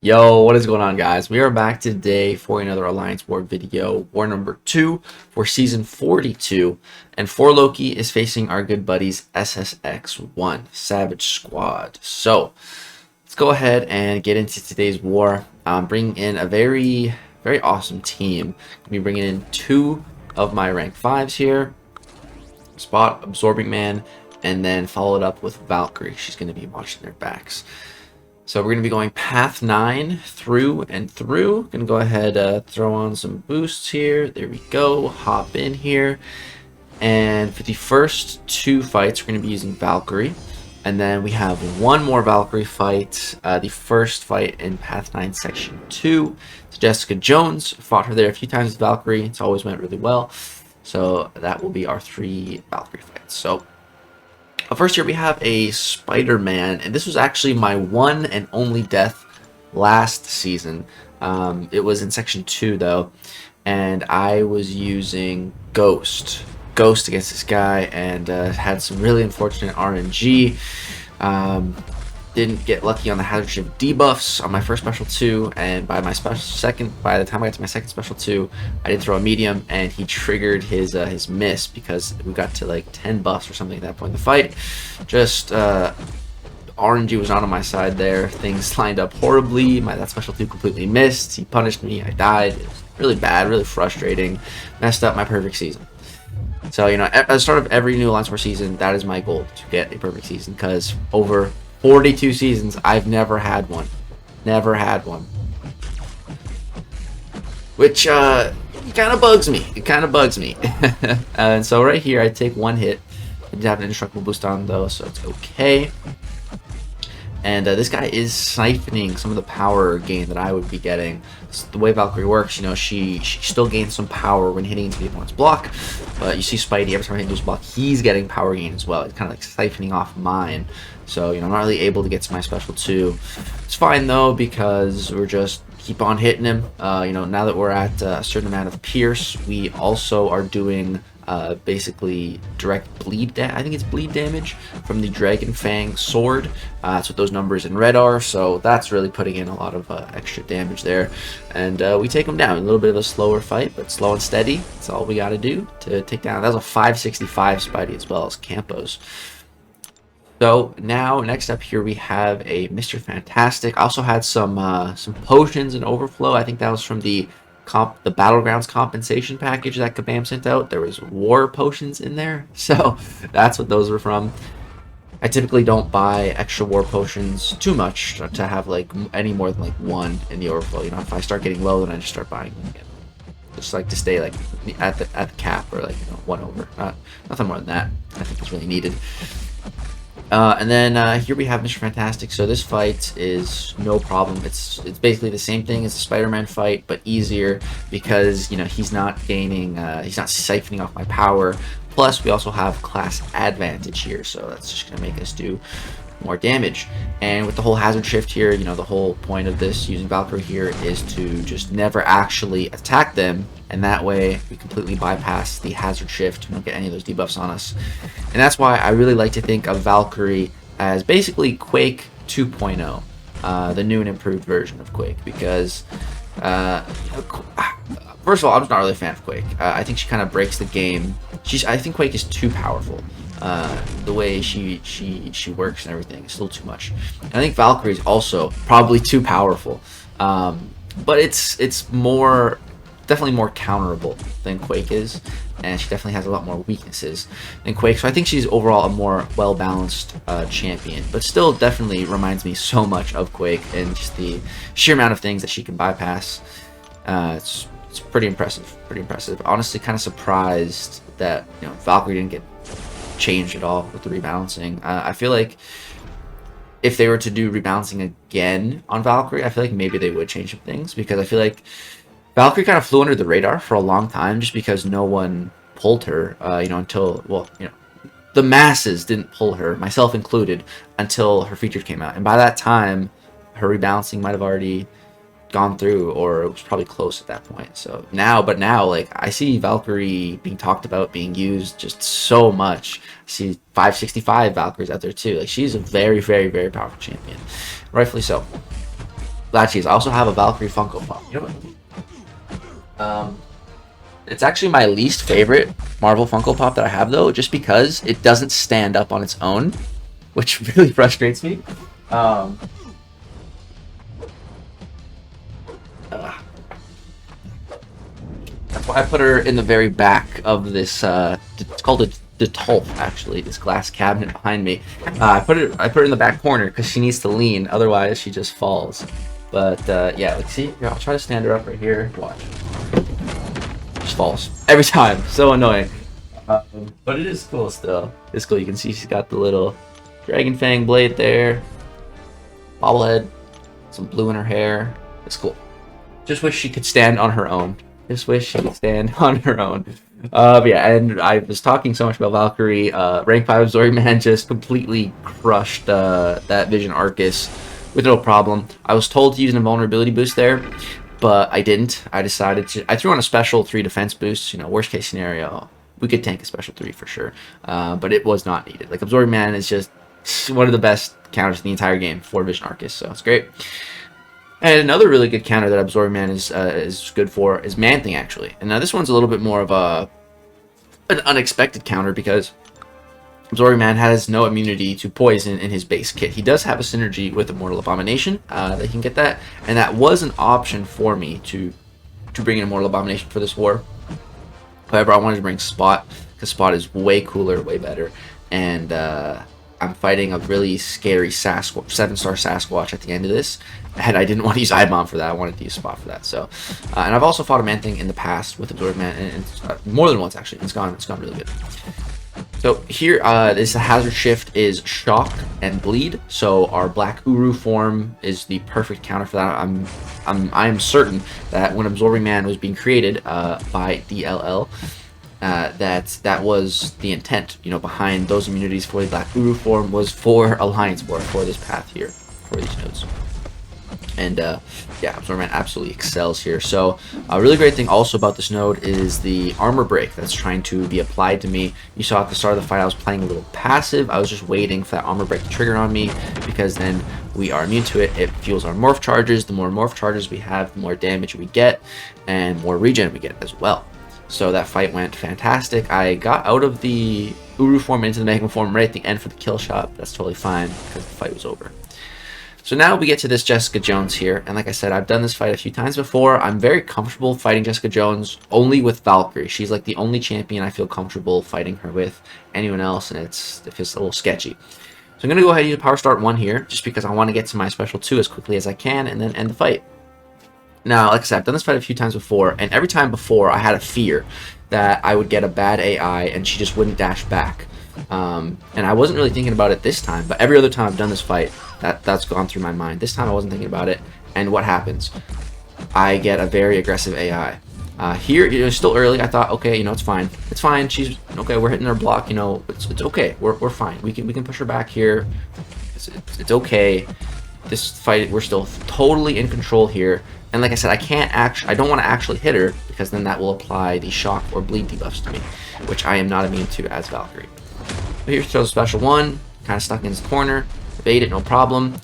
Yo, what is going on, guys? We are back today for another Alliance War video, war number 2 for season 42, and 4 Loki is facing our good buddies SSX-1, Savage Squad. So, let's go ahead and get into today's war. Bringing in a very awesome team. I'll be bringing in 2 of my rank 5s here, Spot, Absorbing Man, and then followed up with Valkyrie. She's going to be watching their backs. So we're going to be going path 9 through and through. Going to go ahead, throw on some boosts here. There we go. Hop in here. And for the first 2 fights, we're going to be using Valkyrie. And then we have one more Valkyrie fight. The first fight in path 9 section 2. It's Jessica Jones. Fought her there a few times with Valkyrie. It's always went really well. So that will be our 3 Valkyrie fights. So first here we have a Spider-Man, and this was actually my one and only death last season. It was in section 2 though, and I was using Ghost against this guy, and had some really unfortunate RNG. Didn't get lucky on the hazard shift debuffs on my first special 2, and by the time I got to my second special 2, I did throw a medium, and he triggered his miss because we got to like 10 buffs or something at that point in the fight. Just RNG was not on my side there. Things lined up horribly. That special 2 completely missed. He punished me. I died. It was really bad, really frustrating. Messed up my perfect season. So, you know, at the start of every new Alliance War season, that is my goal, to get a perfect season, because over 42 seasons, I've never had one. Never had one. Which, kind of bugs me. It kind of bugs me. And so right here, I take 1 hit. I did have an indestructible boost on, though, so it's okay. And this guy is siphoning some of the power gain that I would be getting. It's the way Valkyrie works, you know, she still gains some power when hitting into the opponent's block. But you see Spidey, every time I hit into his block, he's getting power gain as well. It's kind of like siphoning off mine. So, you know, I'm not really able to get to my special 2. It's fine, though, because we're just keep on hitting him. You know, now that we're at a certain amount of Pierce, we also are doing basically direct bleed I think it's bleed damage from the Dragon Fang sword. That's what those numbers in red are, so that's really putting in a lot of extra damage there. And we take him down. A little bit of a slower fight, but slow and steady. That's all we got to do to take down. That was a 565 Spidey as well as Campos. So now, next up here, we have a Mr. Fantastic. I also had some potions and overflow. I think that was from the Battlegrounds compensation package that Kabam sent out. There was war potions in there, so that's what those were from. I typically don't buy extra war potions too much to have like any more than like 1 in the overflow. You know, if I start getting low, then I just start buying them again. Just like to stay like at the cap, or like, you know, 1 over. Nothing more than that I think is really needed. And then here we have Mr. Fantastic. So this fight is no problem. It's basically the same thing as the Spider-Man fight, but easier because, you know, he's not gaining, he's not siphoning off my power. Plus, we also have class advantage here, so that's just gonna make us do more damage. And with the whole hazard shift here, you know, the whole point of this using Valkyrie here is to just never actually attack them, and that way we completely bypass the hazard shift. We don't get any of those debuffs on us. And that's why I really like to think of Valkyrie as basically Quake 2.0, the new and improved version of Quake, because first of all, I'm just not really a fan of Quake. I think she kind of breaks the game. I think Quake is too powerful. The way she works and everything is still too much. And I think Valkyrie is also probably too powerful, but it's definitely more counterable than Quake is, and she definitely has a lot more weaknesses than Quake. So I think she's overall a more well-balanced champion, but still definitely reminds me so much of Quake, and just the sheer amount of things that she can bypass. It's pretty impressive. Pretty impressive. Honestly, kind of surprised that, you know, Valkyrie didn't get changed at all with the rebalancing. I feel like if they were to do rebalancing again on Valkyrie, I feel like maybe they would change some things, because I feel like Valkyrie kind of flew under the radar for a long time just because no one pulled her, you know, until, well, you know, the masses didn't pull her, myself included, until her feature came out. And by that time, her rebalancing might have already gone through, or it was probably close at that point. So now, like, I see Valkyrie being talked about, being used just so much. I see 565 Valkyries out there too. Like, she's a very powerful champion, rightfully so. Glad cheese. I also have a Valkyrie Funko Pop. You know what? It's actually my least favorite Marvel Funko Pop that I have, though, just because it doesn't stand up on its own, which really frustrates me. That's why I put her in the very back of this. It's called the Tulp, actually. This glass cabinet behind me. I put her in the back corner because she needs to lean, otherwise she just falls. But yeah, let's see. Here, I'll try to stand her up right here. Watch. Just falls every time. So annoying. But it is cool still. It's cool. You can see she's got the little dragon fang blade there. Bobblehead. Some blue in her hair. It's cool. Just wish she could stand on her own. Just wish she could stand on her own. But yeah, and I was talking so much about Valkyrie. Rank 5 Absorbing just completely crushed that Vision Arcus with no problem. I was told to use an invulnerability boost there, but I didn't. I decided to. I threw on a special 3 defense boost. You know, worst case scenario, we could tank a special 3 for sure. But it was not needed. Like, Absorbing Man is just one of the best counters in the entire game for Vision Arcus, so it's great. And another really good counter that Absorbing Man is good for is Man-Thing, actually. And now this one's a little bit more of an unexpected counter because Absorbing Man has no immunity to poison in his base kit. He does have a synergy with Immortal Abomination that he can get that, and that was an option for me to bring in Immortal Abomination for this war. However, I wanted to bring Spot because Spot is way cooler, way better, and I'm fighting a really scary Sasquatch, 7-star Sasquatch at the end of this, and I didn't want to use Eye-Bomb for that. I wanted to use Spot for that. So, and I've also fought a Man-Thing in the past with Absorbing Man, and more than once actually. It's gone really good. So here, this hazard shift is Shock and Bleed. So our Black Uru form is the perfect counter for that. I am certain that when Absorbing Man was being created by DLL, that was the intent, you know, behind those immunities for the Black Uru form was for Alliance War, for this path here, for these nodes. And yeah, Absorbing Man absolutely excels here. So a really great thing also about this node is the armor break that's trying to be applied to me. You saw at the start of the fight I was playing a little passive. I was just waiting for that armor break to trigger on me because then we are immune to it. It fuels our morph charges. The more morph charges we have, the more damage we get and more regen we get as well. So that fight went fantastic. I got out of the Uru form into the Mega form right at the end for the kill shot. That's totally fine because the fight was over. So now we get to this Jessica Jones here, and like I said, I've done this fight a few times before. I'm very comfortable fighting Jessica Jones only with Valkyrie. She's like the only champion I feel comfortable fighting her with. Anyone else, and it feels a little sketchy. So I'm going to go ahead and use a Power Start 1 here, just because I want to get to my Special 2 as quickly as I can, and then end the fight. Now, like I said, I've done this fight a few times before, and every time before I had a fear that I would get a bad AI and she just wouldn't dash back. And I wasn't really thinking about it this time, but every other time I've done this fight, that's gone through my mind. This time I wasn't thinking about it, and what happens? I get a very aggressive AI. Here, it's still early. I thought, okay, you know, it's fine. It's fine. She's okay. We're hitting her block. You know, it's okay. We're fine. We can push her back here. It's okay. This fight, we're still totally in control here. And like I said, I don't want to actually hit her because then that will apply the shock or bleed debuffs to me, which I am not immune to as Valkyrie. But here she throws a Special 1, kind of stuck in his corner. Evade it, no problem.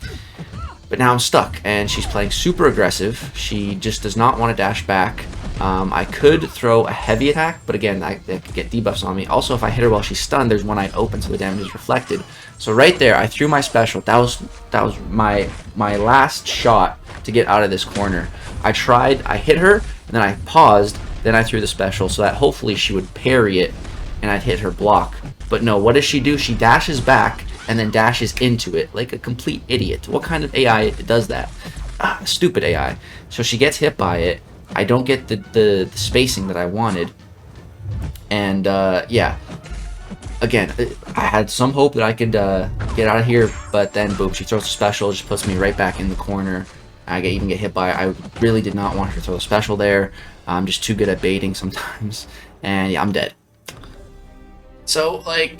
But now I'm stuck, and she's playing super aggressive. She just does not want to dash back. I could throw a heavy attack, but again, I could get debuffs on me. Also, if I hit her while she's stunned, there's one eye open, so the damage is reflected. So right there, I threw my special. That was my last shot to get out of this corner. I hit her, and then I paused, then I threw the special, so that hopefully she would parry it, and I'd hit her block. But no, what does she do? She dashes back, and then dashes into it like a complete idiot. What kind of AI does that? Stupid AI. So she gets hit by it. I don't get the spacing that I wanted. And yeah, again, I had some hope that I could get out of here, but then boom, she throws a special, just puts me right back in the corner. I even get hit by it. I really did not want her to throw a special there. I'm just too good at baiting sometimes. And yeah, I'm dead. So, like,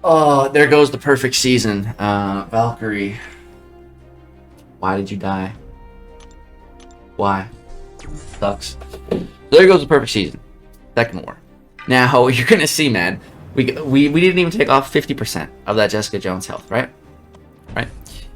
oh, there goes the perfect season. Valkyrie, why did you die? Why? Sucks. There goes the perfect season. Second war. Now, you're gonna see, man, we didn't even take off 50% of that Jessica Jones health, right? Right?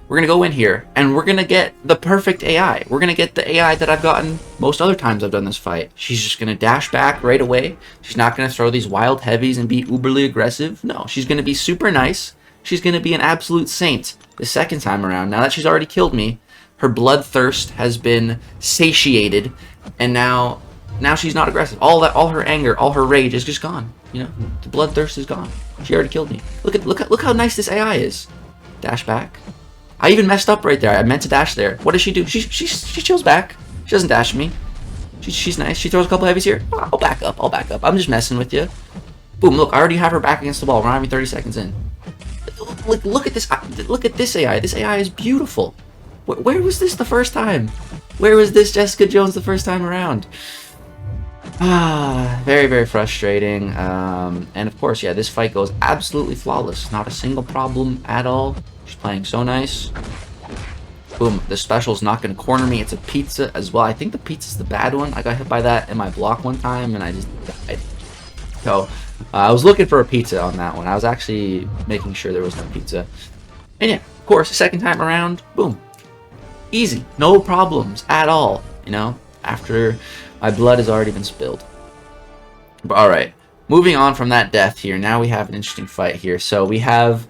we're going to go in here, and we're going to get the perfect AI. We're going to get the AI that I've gotten most other times I've done this fight. She's just going to dash back right away. She's not going to throw these wild heavies and be uberly aggressive. No, she's going to be super nice. She's going to be an absolute saint the second time around. Now that she's already killed me, her bloodthirst has been satiated, and now she's not aggressive. All her anger, all her rage is just gone. You know, the bloodthirst is gone. She already killed me. Look how nice this AI is. Dash back. I even messed up right there. I meant to dash there. What does she do? She chills back. She doesn't dash me. She's nice. She throws a couple heavies here. I'll back up. I'm just messing with you. Boom! Look, I already have her back against the wall. We're not even 30 seconds in. Look at this. Look at this AI. This AI is beautiful. Where was this the first time? Where was this Jessica Jones the first time around? Very, very frustrating. And of course, yeah, this fight goes absolutely flawless. Not a single problem at all. She's playing so nice. Boom, the special's not going to corner me. It's a pizza as well. I think the pizza's the bad one. I got hit by that in my block one time, and I just died. So, I was looking for a pizza on that one. I was actually making sure there was no pizza. And yeah, of course, the second time around, boom. Easy. No problems at all, you know, after my blood has already been spilled. But alright, moving on from that death here, now we have an interesting fight here. So we have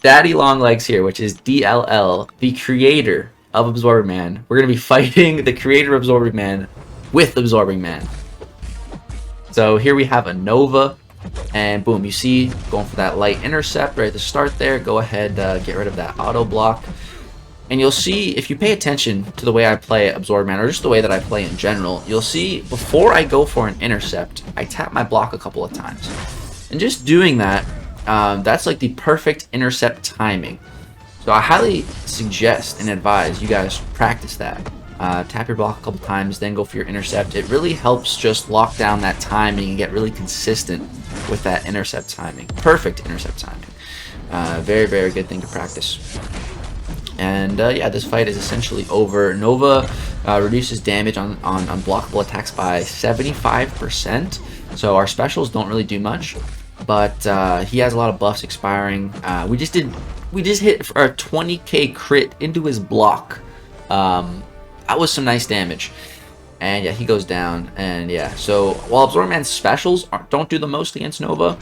Daddy Longlegs here, which is DLL, the creator of Absorbing Man. We're going to be fighting the creator of Absorbing Man with Absorbing Man. So here we have a Nova, and boom, you see, going for that light intercept right at the start there. Go ahead, get rid of that auto block. And you'll see, if you pay attention to the way I play Absorb Man, or just the way that I play in general, you'll see before I go for an intercept, I tap my block a couple of times. And just doing that, that's like the perfect intercept timing. So I highly suggest and advise you guys practice that. Tap your block a couple times, then go for your intercept. It really helps just lock down that timing and get really consistent with that intercept timing. Perfect intercept timing. Very, very good thing to practice. And yeah, this fight is essentially over. Nova reduces damage on unblockable attacks by 75%. So our specials don't really do much, but he has a lot of buffs expiring. We just hit our 20k crit into his block. That was some nice damage. And yeah, he goes down. And yeah, so while Absorb Man's specials don't do the most against Nova,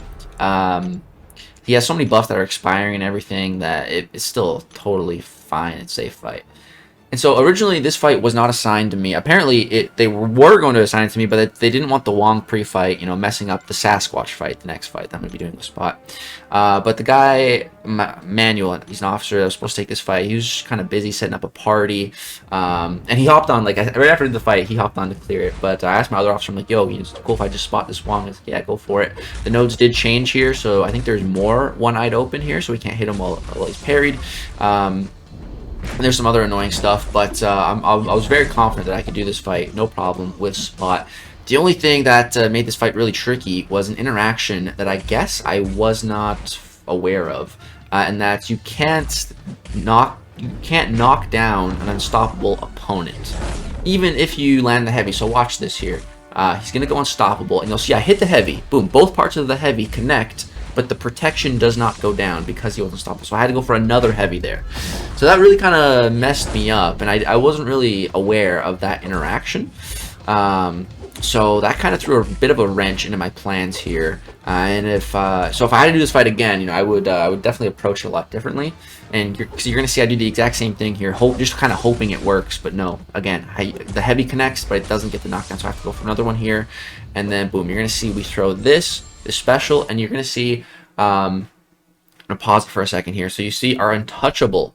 he has so many buffs that are expiring and everything that it's still totally fine and safe fight. And so originally this fight was not assigned to me. Apparently they were going to assign it to me, but they didn't want the Wong pre-fight, you know, messing up the Sasquatch fight, the next fight that I'm going to be doing the spot. But the guy, Manuel, he's an officer that was supposed to take this fight. He was just kind of busy setting up a party. And he hopped on, like, right after the fight, he hopped on to clear it. But I asked my other officer, I'm like, yo, it's cool if I just spot this Wong. He's like, yeah, go for it. The nodes did change here, so I think there's more one-eyed open here, so we can't hit him while he's parried. And there's some other annoying stuff, but I was very confident that I could do this fight, no problem, with Spot. The only thing that made this fight really tricky was an interaction that I guess I was not aware of, and that you can't knock down an unstoppable opponent, even if you land the heavy. So watch this here. He's gonna go unstoppable, and you'll see I hit the heavy. Boom! Both parts of the heavy connect, but the protection does not go down because he wasn't stoppable. So I had to go for another heavy there. So that really kind of messed me up, and I wasn't really aware of that interaction. So that kind of threw a bit of a wrench into my plans here. And if I had to do this fight again, you know, I would definitely approach it a lot differently. And you're gonna see I do the exact same thing here, just kind of hoping it works. But no, again, the heavy connects, but it doesn't get the knockdown. So I have to go for another one here, and then boom, you're gonna see we throw this special, and you're gonna see. I'm gonna pause it for a second here. So you see our untouchable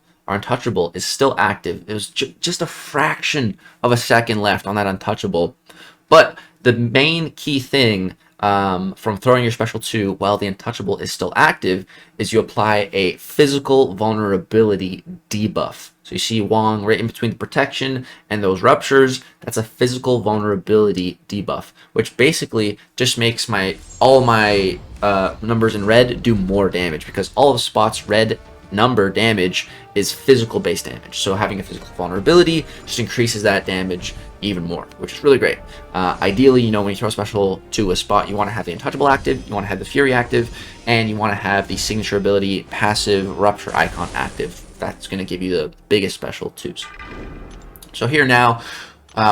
is still active. It was just a fraction of a second left on that untouchable. But the main key thing from throwing your special 2 while the untouchable is still active is you apply a physical vulnerability debuff. So you see Wong right in between the protection and those ruptures. That's a physical vulnerability debuff, which basically just makes all my numbers in red do more damage, because all of Spot's red number damage is physical based damage. So having a physical vulnerability just increases that damage even more, which is really great. Ideally, you know, when you throw a special to a Spot, you want to have the untouchable active, you want to have the fury active, and you want to have the signature ability passive rupture icon active that's going to give you the biggest special twos. So here now,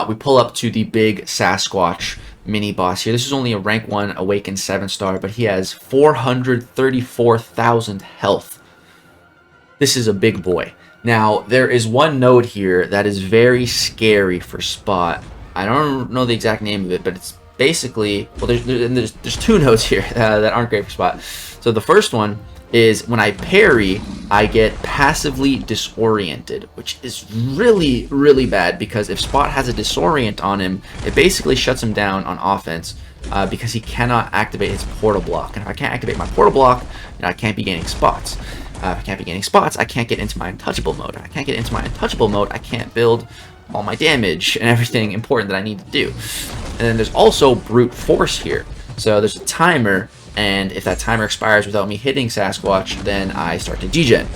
we pull up to the big Sasquatch mini boss here. This is only a rank 1 awakened 7-star, but he has 434,000 health. This is a big boy. Now, there is one node here that is very scary for Spot. I don't know the exact name of it, but it's basically, well, there's 2 nodes here that aren't great for Spot. So the first one is when I parry, I get passively disoriented, which is really, really bad, because if Spot has a disorient on him, it basically shuts him down on offense, because he cannot activate his portal block. And if I can't activate my portal block, then I can't be gaining spots. If I can't be gaining spots, I can't get into my untouchable mode. If I can't get into my untouchable mode, I can't build all my damage and everything important that I need to do. And then there's also brute force here. So there's a timer, and if that timer expires without me hitting Sasquatch, then I start to degen.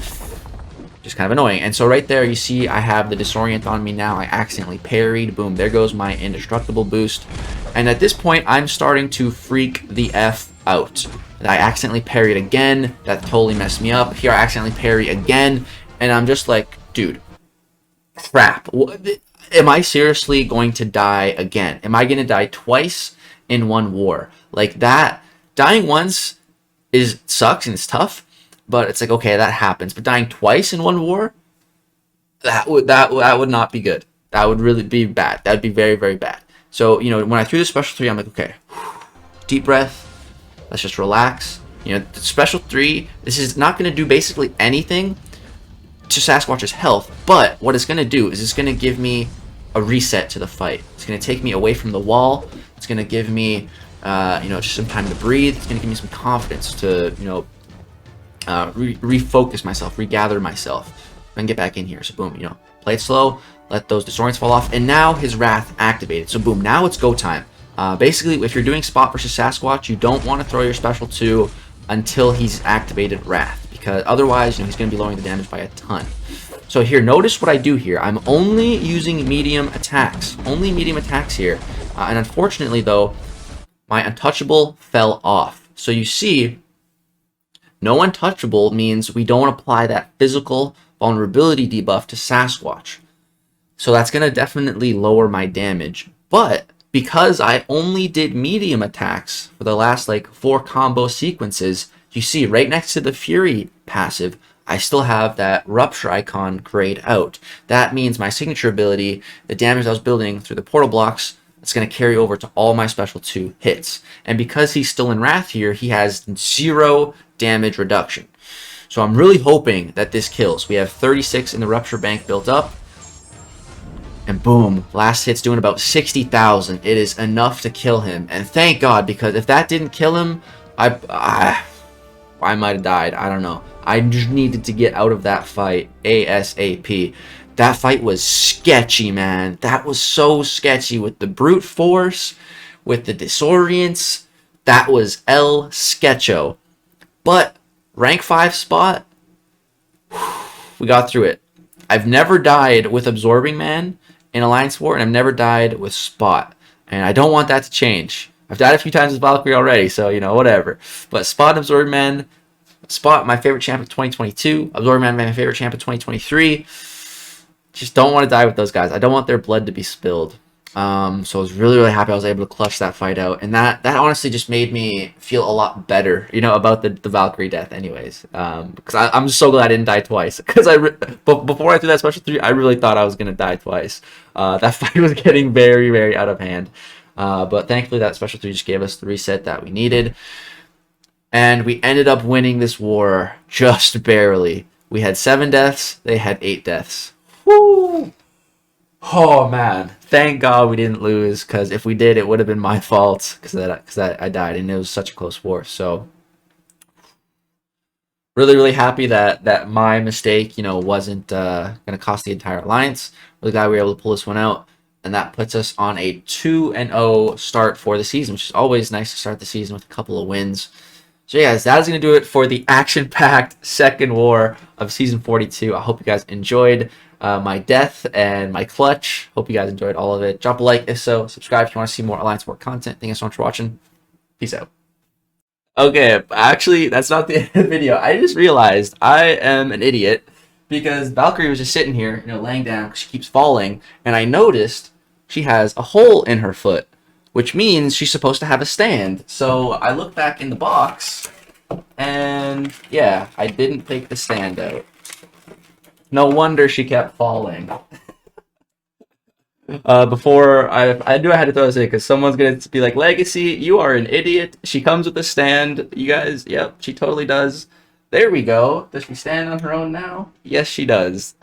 Just kind of annoying. And so right there, you see I have the disorient on me now. I accidentally parried. Boom, there goes my indestructible boost. And at this point, I'm starting to freak the F out. I accidentally parried again. That totally messed me up. Here I accidentally parry again, and I'm just like, dude, crap. Am I seriously going to die again? Am I going to die twice in one war? Like that, dying once sucks and it's tough, but it's like, okay, that happens. But dying twice in one war, that would not be good. That would really be bad. That would be very, very bad. So, you know, when I threw the special 3, I'm like, okay, deep breath. Let's just relax. You know, the special 3, this is not going to do basically anything to Sasquatch's health, but what it's going to do is it's going to give me a reset to the fight. It's going to take me away from the wall. It's going to give me, you know, just some time to breathe. It's going to give me some confidence to, you know, refocus myself, regather myself, and get back in here. So boom, you know, play it slow, let those disorients fall off, and now his wrath activated. So boom, now it's go time. Basically, if you're doing Spot versus Sasquatch, you don't want to throw your special 2 until he's activated Wrath, because otherwise, you know, he's going to be lowering the damage by a ton. So here, notice what I do here. I'm only using medium attacks. Only medium attacks here. And unfortunately, though, my untouchable fell off. So you see, no untouchable means we don't apply that physical vulnerability debuff to Sasquatch. So that's going to definitely lower my damage. But because I only did medium attacks for the last like 4 combo sequences, you see right next to the Fury passive, I still have that Rupture icon grayed out. That means my signature ability, the damage I was building through the portal blocks, it's going to carry over to all my special 2 hits. And because he's still in Wrath here, he has 0 damage reduction. So I'm really hoping that this kills. We have 36 in the Rupture bank built up. And boom, last hit's doing about 60,000. It is enough to kill him. And thank God, because if that didn't kill him, I might have died. I don't know. I just needed to get out of that fight ASAP. That fight was sketchy, man. That was so sketchy with the brute force, with the disorients. That was El Sketcho. But rank 5 Spot, we got through it. I've never died with Absorbing Man in Alliance War, and I've never died with Spot. And I don't want that to change. I've died a few times with Valkyrie already, so, you know, whatever. But Spot and Absorbing Man, Spot, my favorite champ of 2022. Absorbing Man, my favorite champ of 2023. Just don't want to die with those guys. I don't want their blood to be spilled. So I was really, really happy I was able to clutch that fight out. And that honestly just made me feel a lot better, you know, about the Valkyrie death anyways. Because I'm just so glad I didn't die twice. Because before I threw that special 3, I really thought I was going to die twice. That fight was getting very, very out of hand. But thankfully that special 3 just gave us the reset that we needed. And we ended up winning this war just barely. We had 7 deaths. They had 8 deaths. Woo! Oh man, thank God we didn't lose, because if we did, it would have been my fault, because I died, and it was such a close war. So really, really happy that my mistake, you know, wasn't going to cost the entire alliance. Really glad we were able to pull this one out, and that puts us on a 2-0 start for the season, which is always nice to start the season with a couple of wins. So yeah, guys, that is going to do it for the action-packed second war of Season 42. I hope you guys enjoyed my death and my clutch. Hope you guys enjoyed all of it. Drop a like if so. Subscribe if you want to see more Alliance War content. Thank you so much for watching. Peace out. Okay, actually, that's not the end of the video. I just realized I am an idiot, because Valkyrie was just sitting here, laying down because she keeps falling, and I noticed she has a hole in her foot, which means she's supposed to have a stand. So I looked back in the box, and yeah, I didn't take the stand out. No wonder she kept falling. Before I knew I had to throw this in because someone's gonna be like, Legacy, you are an idiot. She comes with a stand. You guys, yep, she totally does. There we go. Does she stand on her own now? Yes, she does.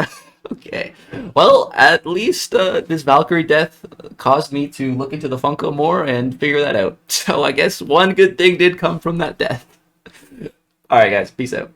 Okay. Well, at least this Valkyrie death caused me to look into the Funko more and figure that out. So I guess one good thing did come from that death. Alright guys, peace out.